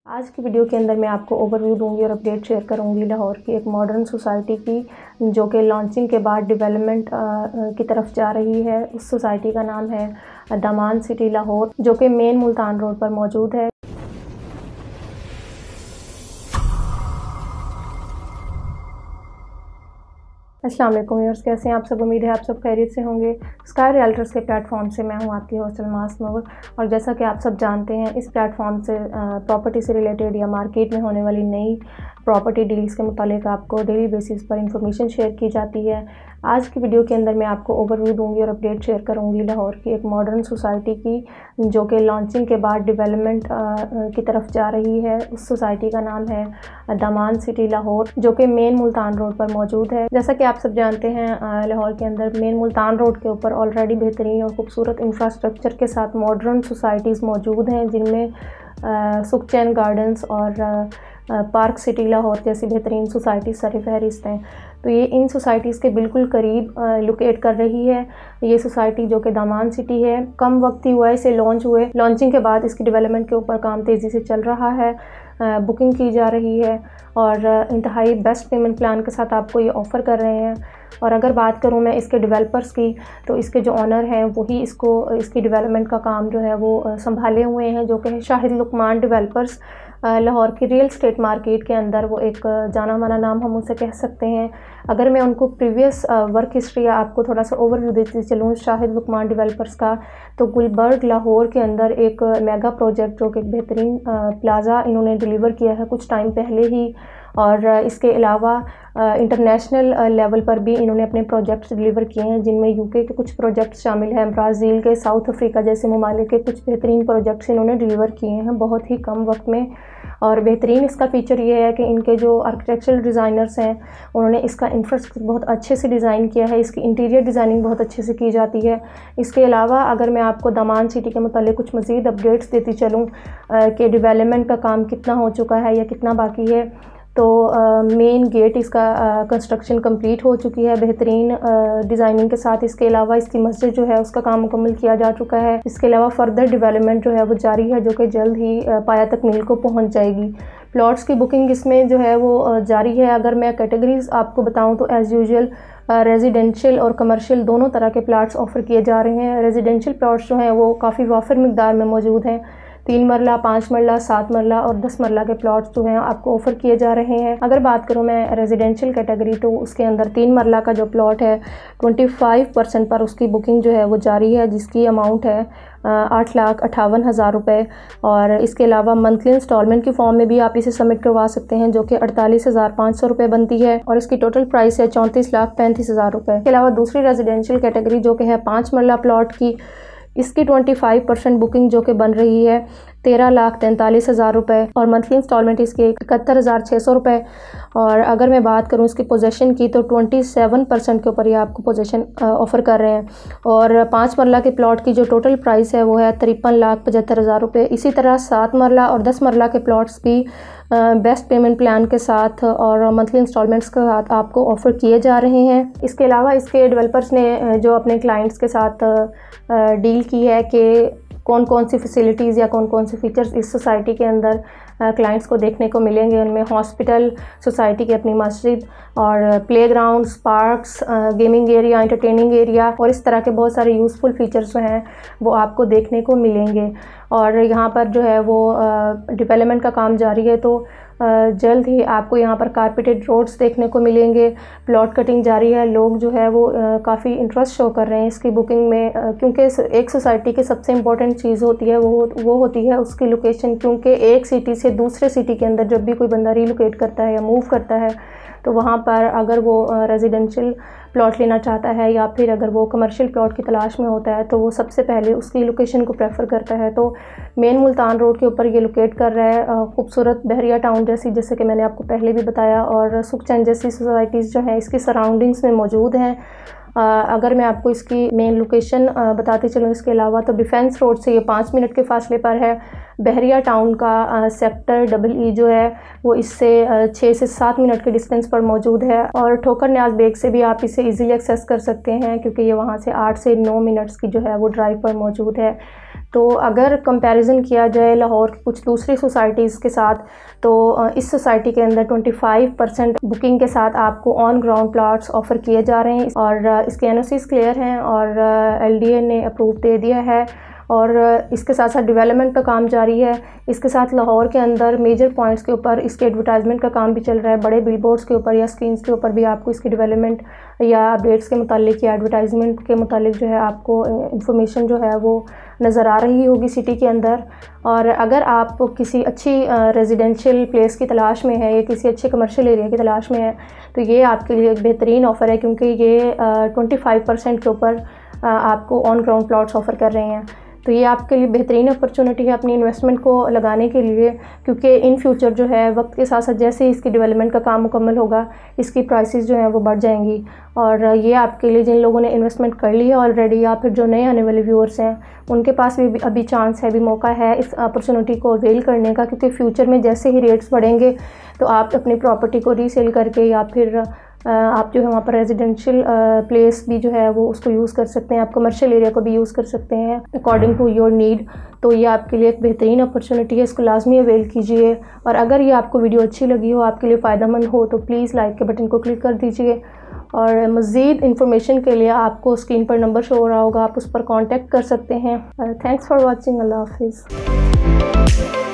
आज की वीडियो के अंदर मैं आपको ओवरव्यू दूंगी और अपडेट शेयर करूंगी लाहौर की एक मॉडर्न सोसाइटी की जो कि लॉन्चिंग के बाद डेवलपमेंट की तरफ जा रही है। उस सोसाइटी का नाम है दामान सिटी लाहौर, जो कि मेन मुल्तान रोड पर मौजूद है। अस्सलाम वालेकुम व्यूअर्स, कैसे हैं आप सब? उम्मीद है आप सब खैरियत से होंगे। स्काई रियल्टर्स के प्लेटफॉर्म से मैं हूं आपकी होस्ट सलमास नूर, और जैसा कि आप सब जानते हैं इस प्लेटफॉर्म से प्रॉपर्टी से रिलेटेड या मार्केट में होने वाली नई प्रॉपर्टी डील्स के मुतालिक आपको डेली बेसिस पर इंफॉर्मेशन शेयर की जाती है। आज की वीडियो के अंदर मैं आपको ओवरव्यू दूंगी और अपडेट शेयर करूंगी लाहौर की एक मॉडर्न सोसाइटी की जो कि लॉन्चिंग के बाद डेवलपमेंट की तरफ जा रही है। उस सोसाइटी का नाम है दामान सिटी लाहौर, जो कि मेन मुल्तान रोड पर मौजूद है। जैसा कि आप सब जानते हैं लाहौर के अंदर मेन मुल्तान रोड के ऊपर ऑलरेडी बेहतरीन और खूबसूरत इंफ्रास्ट्रक्चर के साथ मॉडर्न सोसाइटीज़ मौजूद हैं, जिनमें सुखचैन गार्डन्स और पार्क सिटी लाहौर जैसी बेहतरीन सोसाइटी सरफहरिस्त हैं। तो ये इन सोसाइटीज़ के बिल्कुल करीब लोकेट कर रही है। ये सोसाइटी जो कि दामान सिटी है, कम वक्त ही हुआ है इसे लॉन्च हुए। लॉन्चिंग के बाद इसकी डेवलपमेंट के ऊपर काम तेज़ी से चल रहा है, बुकिंग की जा रही है और इंतहाई बेस्ट पेमेंट प्लान के साथ आपको ये ऑफ़र कर रहे हैं। और अगर बात करूं मैं इसके डेवलपर्स की, तो इसके जो ऑनर हैं वही इसकी डेवलपमेंट का काम जो है वो संभाले हुए हैं, जो कि शाहिद लुकमान डेवलपर्स। लाहौर की रियल स्टेट मार्केट के अंदर वो एक जाना माना नाम हम उसे कह सकते हैं। अगर मैं उनको प्रीवियस वर्क हिस्ट्री आपको थोड़ा सा ओवरव्यू देती चलूँ शाहिद लुकमान डेवलपर्स का, तो गुलबर्ग लाहौर के अंदर एक मेगा प्रोजेक्ट जो कि एक बेहतरीन प्लाज़ा इन्होंने डिलीवर किया है कुछ टाइम पहले ही। और इसके अलावा इंटरनेशनल लेवल पर भी इन्होंने अपने प्रोजेक्ट्स डिलीवर किए हैं, जिनमें यूके के कुछ प्रोजेक्ट्स शामिल हैं, ब्राज़ील के, साउथ अफ्रीका जैसे ममालिक के कुछ बेहतरीन प्रोजेक्ट्स इन्होंने डिलीवर किए हैं बहुत ही कम वक्त में। और बेहतरीन इसका फ़ीचर ये है कि इनके जो आर्किटेक्चरल डिज़ाइनर्स हैं उन्होंने इसका इंफ्रास्ट्रक्चर बहुत अच्छे से डिज़ाइन किया है। इसकी इंटीरियर डिज़ाइनिंग बहुत अच्छे से की जाती है। इसके अलावा अगर मैं आपको दामान सिटी के मुतालिक कुछ मज़ीद अपडेट्स देती चलूँ कि डेवलपमेंट का काम कितना हो चुका है या कितना बाकी है, तो मेन गेट इसका कंस्ट्रक्शन कंप्लीट हो चुकी है बेहतरीन डिज़ाइनिंग के साथ। इसके अलावा इसकी मस्जिद जो है उसका काम मुकम्मल किया जा चुका है। इसके अलावा फर्दर डेवलपमेंट जो है वो जारी है, जो कि जल्द ही पाया तकमील को पहुंच जाएगी। प्लॉट्स की बुकिंग इसमें जो है वो जारी है। अगर मैं कैटेगरीज आपको बताऊं तो एज़ यूजुअल रेजिडेंशियल और कमर्शियल दोनों तरह के प्लाट्स ऑफ़र किए जा रहे हैं। रेजिडेंशियल प्लॉट्स जो हैं वो काफ़ी वाफिर मिकदार में मौजूद हैं। 3 मरला, 5 मरला, 7 मरला और 10 मरला के प्लॉट्स जो हैं आपको ऑफ़र किए जा रहे हैं। अगर बात करूं मैं रेजिडेंशियल कैटेगरी, तो उसके अंदर 3 मरला का जो प्लॉट है 25% पर उसकी बुकिंग जो है वो जारी है, जिसकी अमाउंट है 8,58,000 रुपये। और इसके अलावा मंथली इंस्टॉलमेंट की फॉर्म में भी आप इसे सबमिट करवा सकते हैं, जो कि 48,500 रुपये बनती है, और इसकी टोटल प्राइस है 34,35,000 रुपये। इसके अलावा दूसरी रेजिडेंशियल कैटेगरी जो कि है 5 मरला प्लॉट की, इसकी 25% बुकिंग जो कि बन रही है 13,43,000 रुपये, और मंथली इंस्टॉलमेंट इसकी 71,600 रुपये। और अगर मैं बात करूं इसकी पोजेशन की, तो 27% के ऊपर ये आपको पोजेशन ऑफ़र कर रहे हैं। और 5 मरला के प्लॉट की जो टोटल प्राइस है वो है 53,75,000 रुपये। इसी तरह 7 मरला और 10 मरला के प्लॉट्स भी बेस्ट पेमेंट प्लान के साथ और मंथली इंस्टॉलमेंट्स के साथ आपको ऑफ़र किए जा रहे हैं। इसके अलावा इसके डेवलपर्स ने जो अपने क्लाइंट्स के साथ डील की है कि कौन कौन सी फैसिलिटीज़ या कौन कौन से फ़ीचर्स इस सोसाइटी के अंदर क्लाइंट्स को देखने को मिलेंगे। उनमें हॉस्पिटल, सोसाइटी की अपनी मस्जिद और playgrounds, parks, gaming area, entertaining area और इस तरह के बहुत सारे यूज़फुल फीचर्स जो हैं वो आपको देखने को मिलेंगे। और यहाँ पर जो है वो डेवलपमेंट का काम जारी है, तो जल्द ही आपको यहाँ पर कारपेटेड रोड्स देखने को मिलेंगे। प्लॉट कटिंग जारी है। लोग जो है वो काफ़ी इंटरेस्ट शो कर रहे हैं इसकी बुकिंग में, क्योंकि एक सोसाइटी की सबसे इम्पोर्टेंट चीज़ होती है वो होती है उसकी लोकेशन। क्योंकि एक सिटी से दूसरे सिटी के अंदर जब भी कोई बंदा रीलोकेट करता है या मूव करता है, तो वहाँ पर अगर वो रेजिडेंशियल प्लॉट लेना चाहता है या फिर अगर वो कमर्शियल प्लॉट की तलाश में होता है, तो वो सबसे पहले उसकी लोकेशन को प्रेफर करता है। तो मेन मुल्तान रोड के ऊपर ये लोकेट कर रहा है। खूबसूरत बहरिया टाउन जैसे कि मैंने आपको पहले भी बताया, और सुखचैन जैसी सोसाइटीज़ जो हैं इसकी सराउंडिंग्स में मौजूद हैं। अगर मैं आपको इसकी मेन लोकेशन बताती चलूँ इसके अलावा, तो डिफेंस रोड से ये 5 मिनट के फासले पर है। बहरिया टाउन का सेक्टर EE जो है वो इससे 6 से 7 मिनट के डिस्टेंस पर मौजूद है, और ठोकर न्याज बेग से भी आप इसे इजीली एक्सेस कर सकते हैं, क्योंकि ये वहाँ से 8 से 9 मिनट्स की जो है वो ड्राइव पर मौजूद है। तो अगर कंपैरिजन किया जाए लाहौर की कुछ दूसरी सोसाइटीज़ के साथ, तो इस सोसाइटी के अंदर 25% बुकिंग के साथ आपको ऑन ग्राउंड प्लॉट्स ऑफ़र किए जा रहे हैं और इसके एनओसीज़ क्लियर हैं और LDA ने अप्रूव दे दिया है और इसके साथ साथ डेवलपमेंट का काम जारी है। इसके साथ लाहौर के अंदर मेजर पॉइंट्स के ऊपर इसके एडवर्टाइजमेंट का काम भी चल रहा है। बड़े बिलबोर्ड्स के ऊपर या स्क्रीन्स के ऊपर भी आपको इसकी डेवलपमेंट या अपडेट्स के मुतालिक या एडवर्टाइजमेंट के मुतालिक जो है आपको इंफॉर्मेशन जो है वो नज़र आ रही होगी सिटी के अंदर। और अगर आप किसी अच्छी रेजिडेंशियल प्लेस की तलाश में है या किसी अच्छे कमर्शियल एरिया की तलाश में है, तो ये आपके लिए एक बेहतरीन ऑफ़र है, क्योंकि ये 25% के ऊपर आपको ऑन ग्राउंड प्लॉट्स ऑफ़र कर रहे हैं। तो ये आपके लिए बेहतरीन अपॉर्चुनिटी है अपनी इन्वेस्टमेंट को लगाने के लिए, क्योंकि इन फ्यूचर जो है वक्त के साथ साथ जैसे ही इसकी डेवलपमेंट का काम मुकम्मल होगा, इसकी प्राइसेस जो हैं वो बढ़ जाएंगी। और ये आपके लिए जिन लोगों ने इन्वेस्टमेंट कर ली है ऑलरेडी या फिर जो नए आने वाले व्यूअर्स हैं, उनके पास भी अभी चांस है, अभी मौका है इस अपॉर्चुनिटी को अवेल करने का, क्योंकि फ्यूचर में जैसे ही रेट्स बढ़ेंगे तो आप अपनी प्रॉपर्टी को रीसेल करके या फिर आप जो है वहाँ पर रेजिडेंशियल प्लेस भी जो है वो उसको यूज़ कर सकते हैं, आप कमर्शियल एरिया को भी यूज़ कर सकते हैं अकॉर्डिंग टू योर नीड। तो ये आपके लिए एक बेहतरीन अपॉर्चुनिटी है, इसको लाजमी अवेल कीजिए। और अगर ये आपको वीडियो अच्छी लगी हो, आपके लिए फ़ायदेमंद हो, तो प्लीज़ लाइक के बटन को क्लिक कर दीजिए। और मज़ीद इन्फॉर्मेशन के लिए आपको स्क्रीन पर नंबर शो हो रहा होगा, आप उस पर कॉन्टेक्ट कर सकते हैं। Thanks for watching. अल्लाह हाफिज़।